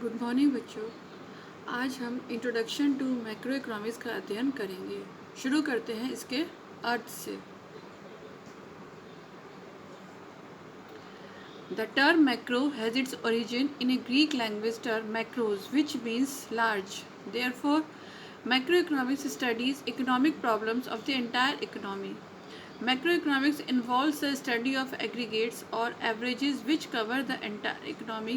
Good morning बच्चों। आज हम इंट्रोडक्शन टू मैक्रो इकोनॉमिक्स का अध्ययन करेंगे। शुरू करते हैं इसके अर्थ से। The term macro has its origin in A Greek language term macros which means large. Therefore macro economics studies economic problems of the entire economy. Macroeconomics involves the study of aggregates or averages which cover the entire economy,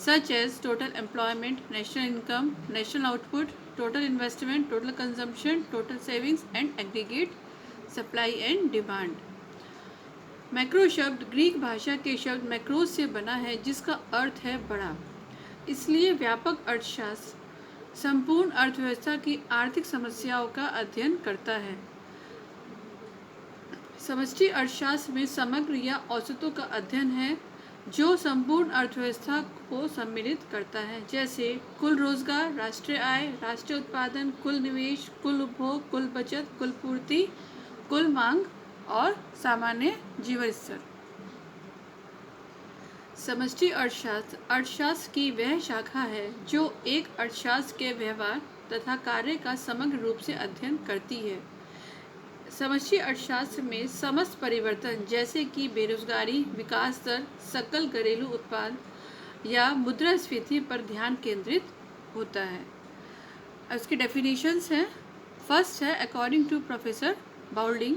such as total employment, national income, national output, total investment, total consumption, total savings, and aggregate supply and demand. Macro शब्द Greek भाषा के शब्द macros से बना है जिसका अर्थ है बड़ा। इसलिए व्यापक अर्थशास्त्र संपूर्ण अर्थव्यवस्था की आर्थिक समस्याओं का अध्ययन करता है। समष्टि अर्थशास्त्र में समग्र या औसतों का अध्ययन है जो संपूर्ण अर्थव्यवस्था को सम्मिलित करता है, जैसे कुल रोजगार, राष्ट्रीय आय, राष्ट्रीय उत्पादन, कुल निवेश, कुल उपभोग, कुल बचत, कुल पूर्ति, कुल मांग और सामान्य जीवन स्तर। समष्टि अर्थशास्त्र अर्थशास्त्र की वह शाखा है जो एक अर्थशास्त्र के व्यवहार तथा कार्य का समग्र रूप से अध्ययन करती है। समष्टि अर्थशास्त्र में समस्त परिवर्तन जैसे कि बेरोजगारी, विकास दर, सकल घरेलू उत्पाद या मुद्रास्फीति पर ध्यान केंद्रित होता है। इसकी डेफिनेशंस हैं। फर्स्ट है according to professor Boulding,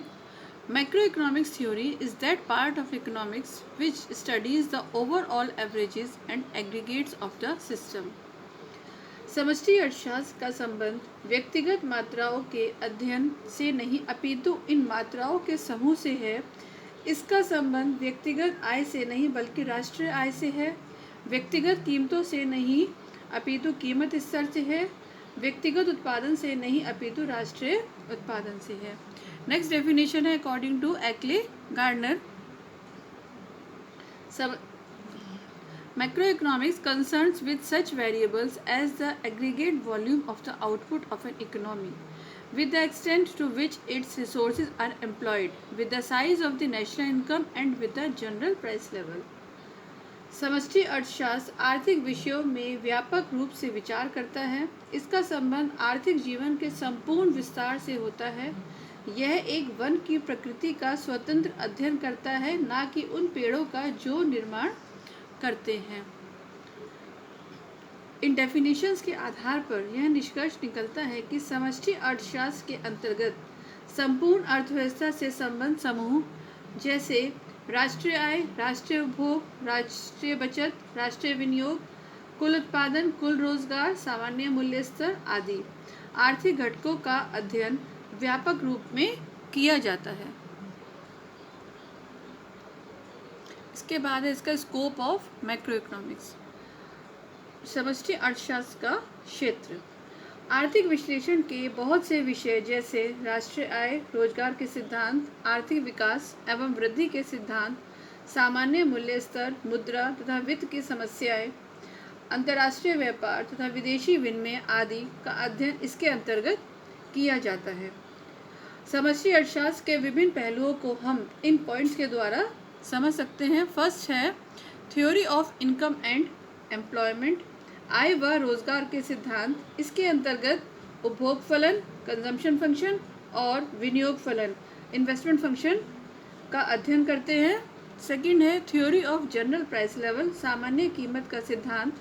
macro economics theory is that part of economics which studies the overall averages and aggregates of the system. समष्टि अर्थशास्त्र का संबंध व्यक्तिगत मात्राओं के अध्ययन से नहीं अपितु इन मात्राओं के समूह से है। इसका संबंध व्यक्तिगत आय से नहीं बल्कि राष्ट्रीय आय से है। व्यक्तिगत कीमतों से नहीं अपितु कीमत स्तर से है। व्यक्तिगत उत्पादन से नहीं अपितु राष्ट्रीय उत्पादन से है। नेक्स्ट डेफिनेशन है according to Ackley Gardner, Macroeconomics concerns with such variables as the aggregate volume of the output of an economy, with the extent to which its resources are employed, with the size of the national income and with the general price level. समष्टि अर्थशास्त्र आर्थिक विषयों में व्यापक रूप से विचार करता है। इसका संबंध आर्थिक जीवन के संपूर्ण विस्तार से होता है। यह एक वन की प्रकृति का स्वतंत्र अध्ययन करता है, न कि उन पेड़ों का जो निर्माण करते हैं। इन डेफिनेशंस के आधार पर यह निष्कर्ष निकलता है कि समष्टि अर्थशास्त्र के अंतर्गत संपूर्ण अर्थव्यवस्था से संबंध समूह जैसे राष्ट्रीय आय, राष्ट्रीय उपभोग, राष्ट्रीय बचत, राष्ट्रीय विनियोग, कुल उत्पादन, कुल रोजगार, सामान्य मूल्य स्तर आदि आर्थिक घटकों का अध्ययन व्यापक रूप में किया जाता है। इसके बाद है इसका स्कोप ऑफ मैक्रो इकोनॉमिक्स। समष्टि अर्थशास्त्र का क्षेत्र आर्थिक विश्लेषण के बहुत से विषय जैसे राष्ट्रीय आय, रोजगार के सिद्धांत, आर्थिक विकास एवं वृद्धि के सिद्धांत, सामान्य मूल्य स्तर, मुद्रा तथा वित्त की समस्याएं, अंतर्राष्ट्रीय व्यापार तथा विदेशी विनिमय आदि का अध्ययन इसके अंतर्गत किया जाता है। समष्टि अर्थशास्त्र के विभिन्न पहलुओं को हम इन पॉइंट्स के द्वारा समझ सकते हैं। फर्स्ट है theory of income and employment, आय व रोजगार के सिद्धांत। इसके अंतर्गत उपभोग फलन, कंजम्पशन फंक्शन और विनियोग फलन, इन्वेस्टमेंट फंक्शन का अध्ययन करते हैं। सेकंड है theory of general price level, सामान्य कीमत का सिद्धांत।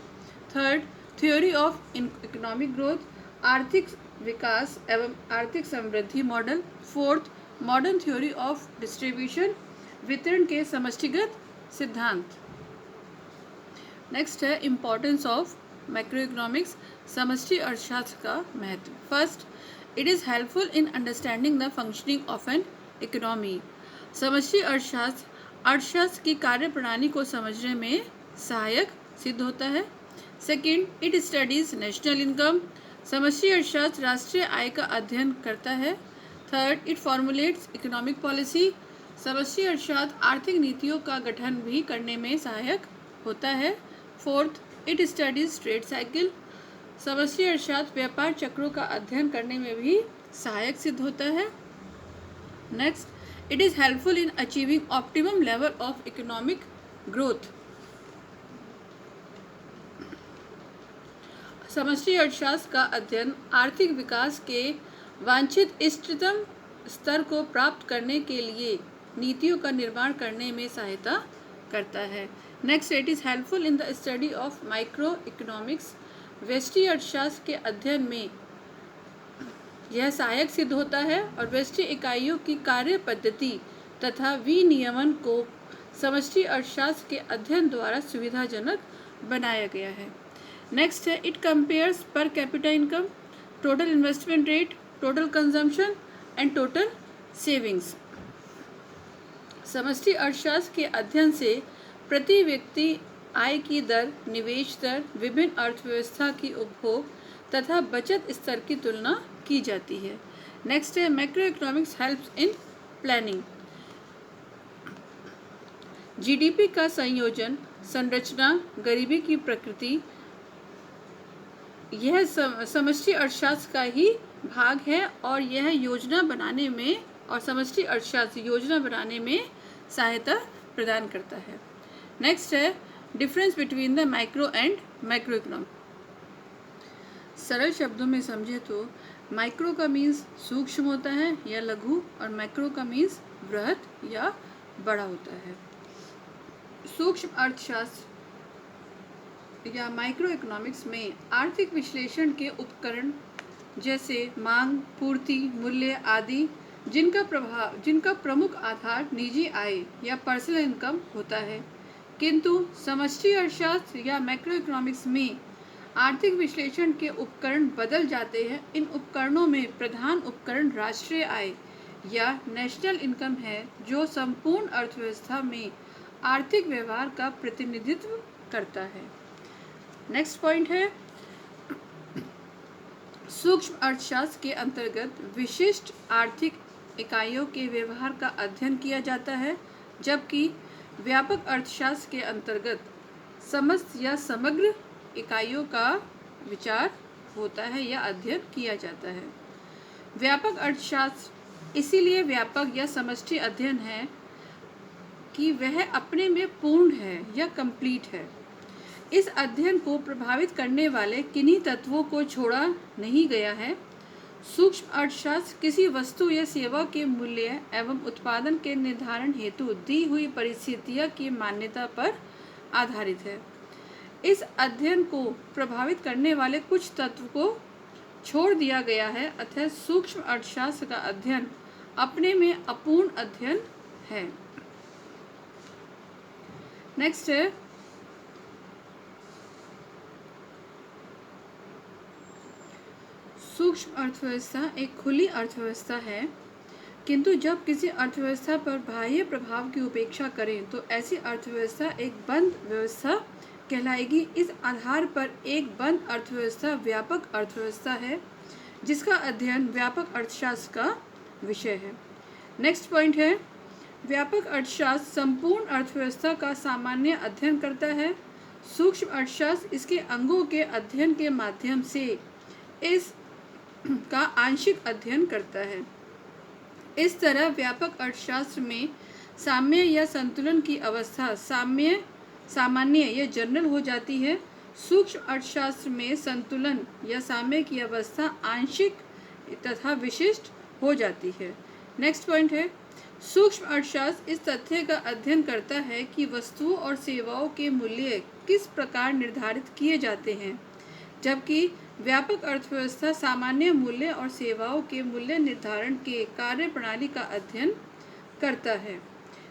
Third theory of economic growth, आर्थिक विकास एवं आर्थिक समृद्धि model. Fourth modern theory of distribution, वितरण के समष्टिगत सिद्धांत। नेक्स्ट है इम्पोर्टेंस ऑफ मैक्रो इकोनॉमिक्स, समष्टि अर्थशास्त्र का महत्व। First, it is helpful in understanding the functioning of an economy. समष्टि अर्थशास्त्र की कार्य प्रणाली को समझने में सहायक सिद्ध होता है। Second, it studies national income, समष्टि अर्थशास्त्र राष्ट्रीय आय का अध्ययन करता है। Third, it formulates economic policy, समष्टि अर्थशास्त्र आर्थिक नीतियों का गठन भी करने में सहायक होता है। Fourth, it studies trade cycle, समष्टि अर्थशास्त्र व्यापार चक्रों का अध्ययन करने में भी सहायक सिद्ध होता है। Next, it is helpful in achieving optimum level of economic growth. समष्टि अर्थशास्त्र का अध्ययन आर्थिक विकास के वांछित इष्टतम स्तर को प्राप्त करने के लिए नीतियों का निर्माण करने में सहायता करता है। Next, it is helpful in the study of micro economics. व्यष्टि अर्थशास्त्र के अध्ययन में यह सहायक सिद्ध होता है और व्यष्टि इकाइयों की कार्य पद्धति तथा विनियमन को समष्टि अर्थशास्त्र के अध्ययन द्वारा सुविधाजनक बनाया गया है। नेक्स्ट है, it compares per capita income, total investment rate, total consumption and total savings. समष्टि अर्थशास्त्र के अध्ययन से प्रति व्यक्ति आय की दर, निवेश दर, विभिन्न अर्थव्यवस्था की उपभोग तथा बचत स्तर की तुलना की जाती है। नेक्स्ट है, macro economics helps in planning. GDP का संयोजन, संरचना, गरीबी की प्रकृति, यह समष्टि अर्थशास्त्र का ही भाग है और यह योजना बनाने में और समष्टि अर्थशास्त्र योजना बनाने में सहायता प्रदान करता है। नेक्स्ट है, difference between the micro and macro economic. सरल शब्दों में समझे तो माइक्रो का मीन्स सूक्ष्म होता है या लघु और मैक्रो का मीन्स बृहत या बड़ा होता है। सूक्ष्म अर्थशास्त्र या माइक्रो इकोनॉमिक्स में आर्थिक विश्लेषण के उपकरण जैसे मांग, पूर्ति, मूल्य आदि जिनका प्रमुख आधार निजी आय या पर्सनल इनकम होता है, किंतु समष्टि अर्थशास्त्र या मैक्रो इकोनॉमिक्स में आर्थिक विश्लेषण के उपकरण बदल जाते हैं। इन उपकरणों में प्रधान उपकरण राष्ट्रीय आय या नेशनल इनकम है, जो संपूर्ण अर्थव्यवस्था में आर्थिक व्यवहार का प्रतिनिधित्व करता है। नेक्स्ट पॉइंट है, सूक्ष्म अर्थशास्त्र के अंतर्गत विशिष्ट आर्थिक इकाइयों के व्यवहार का अध्ययन किया जाता है, जबकि व्यापक अर्थशास्त्र के अंतर्गत समस्त या समग्र इकाइयों का विचार होता है या अध्ययन किया जाता है। व्यापक अर्थशास्त्र इसीलिए व्यापक या समष्टि अध्ययन है कि वह अपने में पूर्ण है या कंप्लीट है। इस अध्ययन को प्रभावित करने वाले किन्हीं तत्वों को छोड़ा नहीं गया है। सूक्ष्म अर्थशास्त्र किसी वस्तु या सेवा के मूल्य एवं उत्पादन के निर्धारण हेतु दी हुई परिस्थितियों की मान्यता पर आधारित है। इस अध्ययन को प्रभावित करने वाले कुछ तत्व को छोड़ दिया गया है, अतः सूक्ष्म अर्थशास्त्र का अध्ययन अपने में अपूर्ण अध्ययन है। नेक्स्ट है, सूक्ष्म अर्थव्यवस्था एक खुली अर्थव्यवस्था है, किंतु जब किसी अर्थव्यवस्था पर बाह्य प्रभाव की उपेक्षा करें तो ऐसी अर्थव्यवस्था एक बंद व्यवस्था कहलाएगी। इस आधार पर एक बंद अर्थव्यवस्था व्यापक अर्थव्यवस्था है, जिसका अध्ययन व्यापक अर्थशास्त्र का विषय है। नेक्स्ट पॉइंट है, व्यापक अर्थशास्त्र संपूर्ण अर्थव्यवस्था का सामान्य अध्ययन करता है। सूक्ष्म अर्थशास्त्र इसके अंगों के अध्ययन के माध्यम से इस का आंशिक अध्ययन करता है। इस तरह व्यापक अर्थशास्त्र में साम्य या संतुलन की अवस्था सामान्य या जनरल हो जाती है। सूक्ष्म अर्थशास्त्र में संतुलन या साम्य की अवस्था आंशिक तथा विशिष्ट हो जाती है। नेक्स्ट पॉइंट है, सूक्ष्म अर्थशास्त्र इस तथ्य का अध्ययन करता है कि वस्तुओं और सेवाओं के मूल्य किस प्रकार निर्धारित किए जाते हैं, जबकि व्यापक अर्थव्यवस्था सामान्य मूल्य और सेवाओं के मूल्य निर्धारण के कार्य प्रणाली का अध्ययन करता है।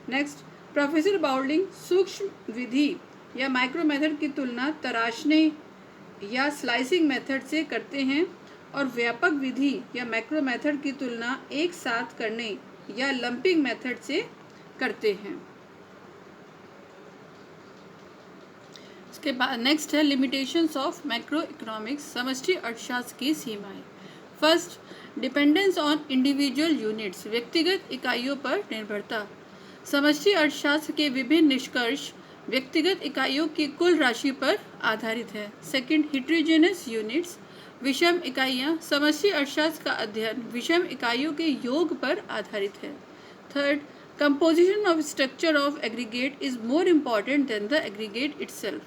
नेक्स्ट, प्रोफेसर बाउल्डिंग सूक्ष्म विधि या माइक्रो मेथड की तुलना तराशने या स्लाइसिंग मेथड से करते हैं और व्यापक विधि या मैक्रो मेथड की तुलना एक साथ करने या लंपिंग मेथड से करते हैं। इसके बाद नेक्स्ट है, लिमिटेशंस ऑफ मैक्रो इकोनॉमिक्स, समष्टि अर्थशास्त्र की सीमाएं। First, dependence on individual units, व्यक्तिगत इकाइयों पर निर्भरता। समष्टि अर्थशास्त्र के विभिन्न निष्कर्ष व्यक्तिगत इकाइयों की कुल राशि पर आधारित है। सेकंड, हिट्रोजेनस यूनिट्स, विषम इकाइयाँ, समष्टि अर्थशास्त्र का अध्ययन विषम इकाइयों के योग पर आधारित है। Third, composition of structure of aggregate is more important than the aggregate itself.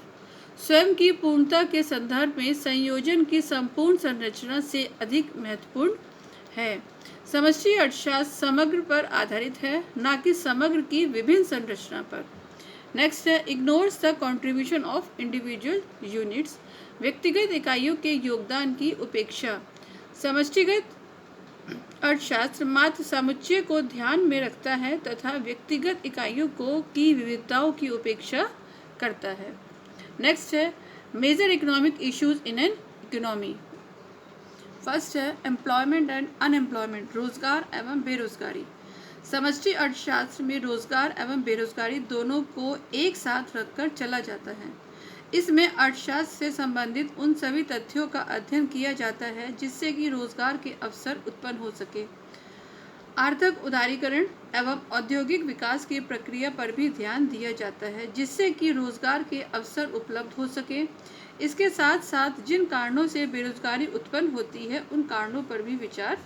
स्वयं की पूर्णता के संदर्भ में संयोजन की संपूर्ण संरचना से अधिक महत्वपूर्ण है। समष्टि अर्थशास्त्र समग्र पर आधारित है, न कि समग्र की विभिन्न संरचना पर। नेक्स्ट है ignores the contribution of individual units, व्यक्तिगत इकाइयों के योगदान की उपेक्षा। समष्टिगत अर्थशास्त्र मात्र समुच्चय को ध्यान में रखता है तथा व्यक्तिगत इकाइयों की विविधताओं की उपेक्षा करता है। नेक्स्ट है major economic issues in an economy. First है एम्प्लॉयमेंट एंड अनएम्प्लॉयमेंट, रोजगार एवं बेरोजगारी। समष्टि अर्थशास्त्र में रोजगार एवं बेरोजगारी दोनों को एक साथ रखकर चला जाता है। इसमें अर्थशास्त्र से संबंधित उन सभी तथ्यों का अध्ययन किया जाता है जिससे कि रोजगार के अवसर उत्पन्न हो सके। आर्थिक उदारीकरण एवं औद्योगिक विकास की प्रक्रिया पर भी ध्यान दिया जाता है जिससे कि रोजगार के अवसर उपलब्ध हो सके। इसके साथ साथ जिन कारणों से बेरोजगारी उत्पन्न होती है उन कारणों पर भी विचार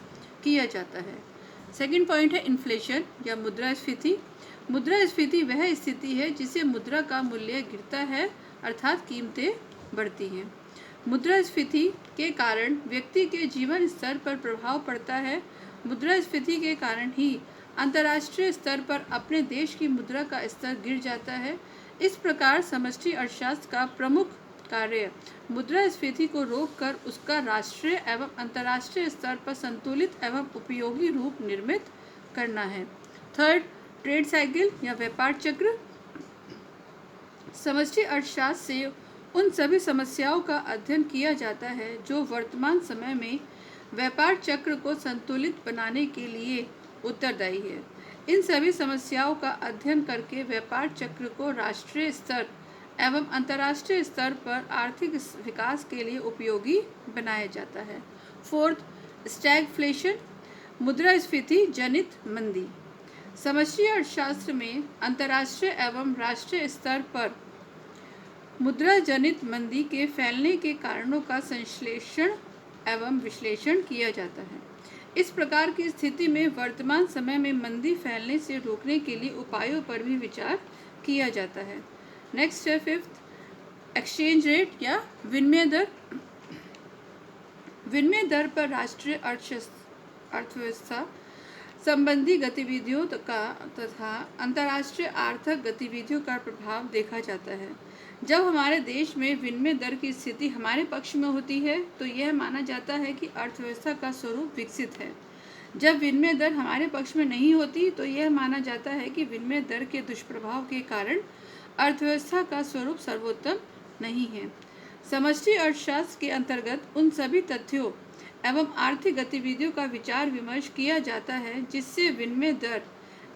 किया जाता है। सेकंड पॉइंट है इन्फ्लेशन या मुद्रास्फीति। मुद्रास्फीति वह स्थिति है जिसे मुद्रा का मूल्य गिरता है अर्थात कीमतें बढ़ती हैं। मुद्रास्फीति के कारण व्यक्ति के जीवन स्तर पर प्रभाव पड़ता है। मुद्रास्फीति के कारण ही अंतर्राष्ट्रीय स्तर पर अपने देश की मुद्रा का स्तर गिर जाता है। इस प्रकार समष्टि अर्थशास्त्र का प्रमुख कार्य मुद्रास्फीति को रोककर उसका राष्ट्रीय एवं अंतर्राष्ट्रीय स्तर पर संतुलित एवं उपयोगी रूप निर्मित करना है। थर्ड ट्रेड साइकिल या व्यापार चक्र। समष्टि अर्थशास्त्र से उन सभी समस्याओं का अध्ययन किया जाता है जो वर्तमान समय में व्यापार चक्र को संतुलित बनाने के लिए उत्तरदायी है। इन सभी समस्याओं का अध्ययन करके व्यापार चक्र को राष्ट्रीय स्तर एवं अंतर्राष्ट्रीय स्तर पर आर्थिक विकास के लिए उपयोगी बनाया जाता है। फोर्थ स्टैगफ्लेशन, मुद्रास्फीति जनित मंदी। समष्टि अर्थशास्त्र में अंतर्राष्ट्रीय एवं राष्ट्रीय स्तर पर मुद्रा जनित मंदी के फैलने के कारणों का संश्लेषण एवं विश्लेषण किया जाता है। इस प्रकार की स्थिति में वर्तमान समय में मंदी फैलने से रोकने के लिए उपायों पर भी विचार किया जाता है। नेक्स्ट है फिफ्थ एक्सचेंज रेट या विनिमय दर। विनिमय दर पर राष्ट्रीय अर्थव्यवस्था संबंधी गतिविधियों का तथा अंतर्राष्ट्रीय आर्थिक गतिविधियों का प्रभाव देखा जाता है। जब हमारे देश में विनिमय दर की स्थिति हमारे पक्ष में होती है तो यह माना जाता है कि अर्थव्यवस्था का स्वरूप विकसित है। जब विनिमय दर हमारे पक्ष में नहीं होती तो यह माना जाता है कि विनिमय दर के दुष्प्रभाव के कारण अर्थव्यवस्था का स्वरूप सर्वोत्तम नहीं है। समष्टि अर्थशास्त्र के अंतर्गत उन सभी तथ्यों एवं आर्थिक गतिविधियों का विचार विमर्श किया जाता है जिससे विनिमय दर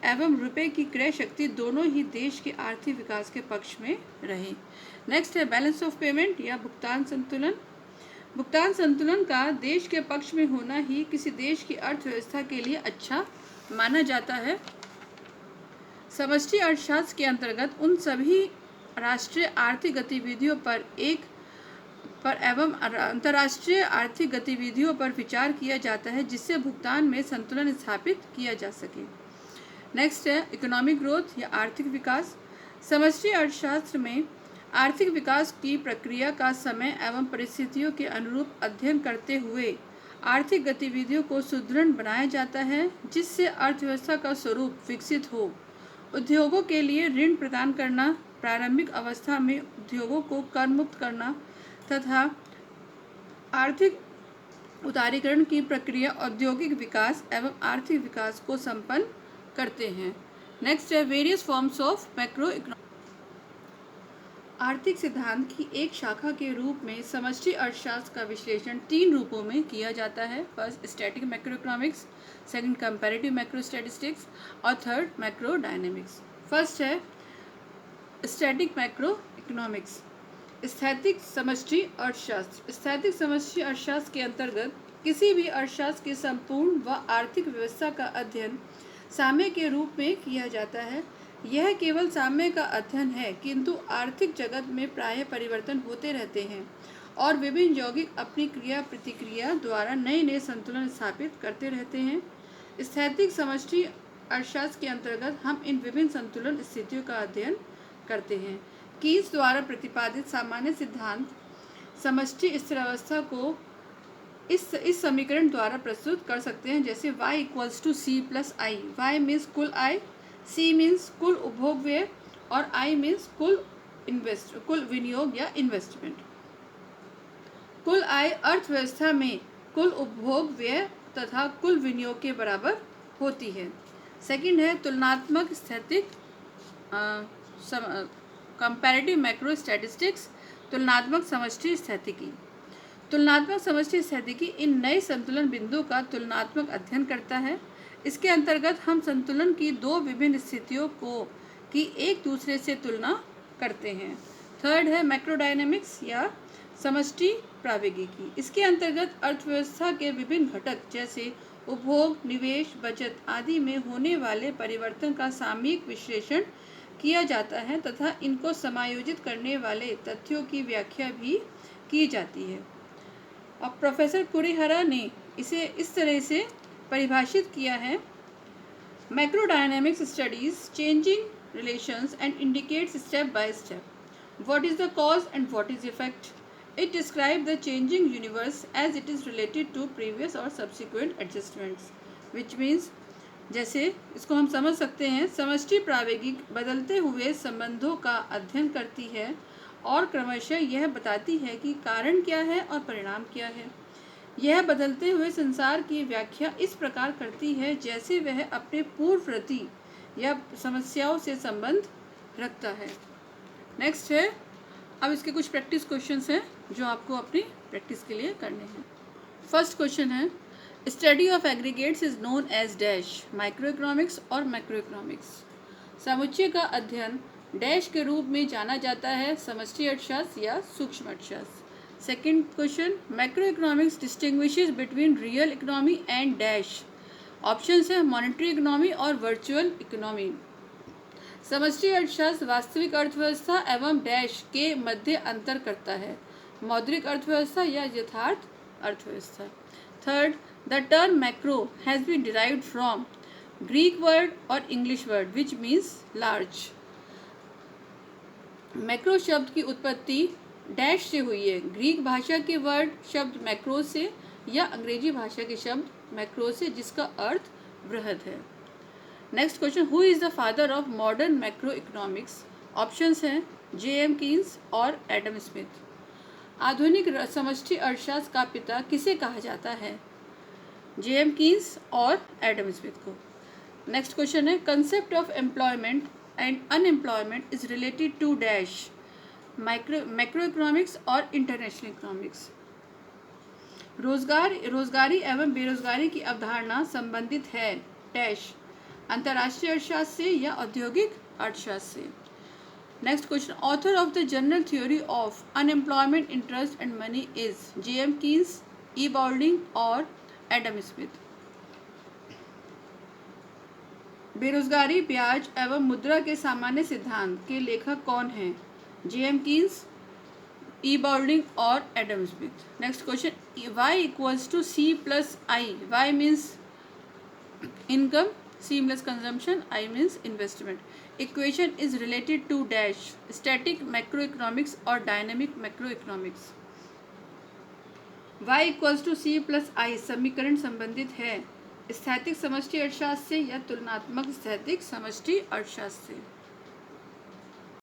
एवं रुपए की क्रय शक्ति दोनों ही देश के आर्थिक विकास के पक्ष में रहे। नेक्स्ट है बैलेंस ऑफ पेमेंट या भुगतान संतुलन। भुगतान संतुलन का देश के पक्ष में होना ही किसी देश की अर्थव्यवस्था के लिए अच्छा माना जाता है। समष्टि अर्थशास्त्र के अंतर्गत उन सभी राष्ट्रीय आर्थिक गतिविधियों पर एवं अंतर्राष्ट्रीय आर्थिक गतिविधियों पर विचार किया जाता है जिससे भुगतान में संतुलन स्थापित किया जा सके। नेक्स्ट है इकोनॉमिक ग्रोथ या आर्थिक विकास। समष्टि अर्थशास्त्र में आर्थिक विकास की प्रक्रिया का समय एवं परिस्थितियों के अनुरूप अध्ययन करते हुए आर्थिक गतिविधियों को सुदृढ़ बनाया जाता है जिससे अर्थव्यवस्था का स्वरूप विकसित हो। उद्योगों के लिए ऋण प्रदान करना, प्रारंभिक अवस्था में उद्योगों को कर मुक्त करना तथा आर्थिक उदारीकरण की प्रक्रिया औद्योगिक विकास एवं आर्थिक विकास को संपन्न करते हैं। नेक्स्ट है various forms of macro economics. आर्थिक सिद्धांत की एक शाखा के रूप में समष्टि अर्थशास्त्र का विश्लेषण 3 रूपों में किया जाता है। First static macro economics, second comparative macro statistics और थर्ड मैक्रो डायनेमिक्स। फर्स्ट है स्टैटिक मैक्रो इकोनॉमिक्स, स्थैतिक समष्टि अर्थशास्त्र। स्थैतिक समष्टि अर्थशास्त्र के अंतर्गत किसी भी अर्थशास्त्र की संपूर्ण व आर्थिक व्यवस्था का अध्ययन साम्य के रूप में किया जाता है। यह केवल साम्य का अध्ययन है किंतु आर्थिक जगत में प्रायः परिवर्तन होते रहते हैं और विभिन्न यौगिक अपनी क्रिया प्रतिक्रिया द्वारा नए नए संतुलन स्थापित करते रहते हैं। स्थैतिक समष्टि अर्थशास्त्र के अंतर्गत हम इन विभिन्न संतुलन स्थितियों का अध्ययन करते हैं। कीन्स द्वारा प्रतिपादित सामान्य सिद्धांत समष्टि स्थिरावस्था को इस समीकरण द्वारा प्रस्तुत कर सकते हैं, जैसे y equals to C plus I. y means कुल आय, c मीन्स कुल उपभोग व्यय और i मीन्स कुल विनियोग या इन्वेस्टमेंट। कुल आय अर्थव्यवस्था में कुल उपभोग व्यय तथा कुल विनियोग के बराबर होती है। सेकंड है तुलनात्मक स्थैतिक कंपैरेटिव मैक्रो स्टैटिस्टिक्स, तुलनात्मक समष्टि स्थितिकी। तुलनात्मक समष्टि स्थितिकी इन नए संतुलन बिंदु का तुलनात्मक अध्ययन करता है। इसके अंतर्गत हम संतुलन की दो विभिन्न स्थितियों की एक दूसरे से तुलना करते हैं। थर्ड है मैक्रोडायनेमिक्स या समष्टि प्रावैगिकी। इसके अंतर्गत अर्थव्यवस्था के विभिन्न घटक जैसे उपभोग, निवेश, बचत आदि में होने वाले परिवर्तन का सामयिक विश्लेषण किया जाता है तथा इनको समायोजित करने वाले तथ्यों की व्याख्या भी की जाती है। अब प्रोफेसर कुरिहरा ने इसे इस तरह से परिभाषित किया है: macrodynamics studies changing relations and indicates step by step what is the cause and what is effect. It describe the changing universe as it is related to previous और सब्सिक्वेंट एडजस्टमेंट्स, विच मीन्स, जैसे इसको हम समझ सकते हैं, समष्टि प्रावैगिक बदलते हुए संबंधों का अध्ययन करती है और क्रमशः यह बताती है कि कारण क्या है और परिणाम क्या है। यह बदलते हुए संसार की व्याख्या इस प्रकार करती है जैसे वह अपने पूर्ववर्ती या समस्याओं से संबंध रखता है। नेक्स्ट है, अब इसके कुछ प्रैक्टिस क्वेश्चंस हैं जो आपको अपनी प्रैक्टिस के लिए करने हैं। फर्स्ट क्वेश्चन है, study of aggregates is known as dash, micro economics और मैक्रो इकोनॉमिक्स। समुच्चय का अध्ययन डैश के रूप में जाना जाता है, समष्टि अर्थशास्त्र या सूक्ष्म अर्थशास्त्र। Second question, macro economics distinguishes between real economy and dash. Options है मॉनेटरी इकोनॉमी और वर्चुअल इकोनॉमी। समष्टि अर्थशास्त्र वास्तविक अर्थव्यवस्था एवं डैश के मध्य अंतर करता है, मौद्रिक अर्थव्यवस्था या यथार्थ अर्थव्यवस्था। Third, the term macro has been derived from Greek word और English word which means large. Macro शब्द की उत्पत्ति डैश से हुई है, ग्रीक भाषा के वर्ड शब्द मैक्रो से या अंग्रेजी भाषा के शब्द मैक्रो से, जिसका अर्थ बृहद है। Next question, who is the father of modern macro economics. Options हैं J.M. कीन्स और एडम स्मिथ। आधुनिक समष्टि अर्थशास्त्र का पिता किसे कहा जाता है? J.M. कीन्स और एडम स्मिथ को। नेक्स्ट क्वेश्चन है, concept of employment and unemployment is related to dash, macro economics और इंटरनेशनल इकोनॉमिक्स। रोजगारी एवं बेरोजगारी की अवधारणा संबंधित है डैश, अंतर्राष्ट्रीय अर्थशास्त्र से या औद्योगिक अर्थशास्त्र से। Next question, author of the general theory of unemployment, interest and money is J.M. Keynes, E. Boulding और एडम स्मिथ। बेरोजगारी, ब्याज एवं मुद्रा के सामान्य सिद्धांत के लेखक कौन हैं? J.M. Keynes, E. बाउल्डिंग और Adam Smith. Next question, y equals to C plus I. y means income, C means consumption, I means investment. Equation is related to dash, static macroeconomics or dynamic macroeconomics. Y equals to C plus I समीकरण संबंधित है स्थैतिक समष्टि अर्थशास्त्र से या तुलनात्मक स्थैतिक समष्टि अर्थशास्त्र से।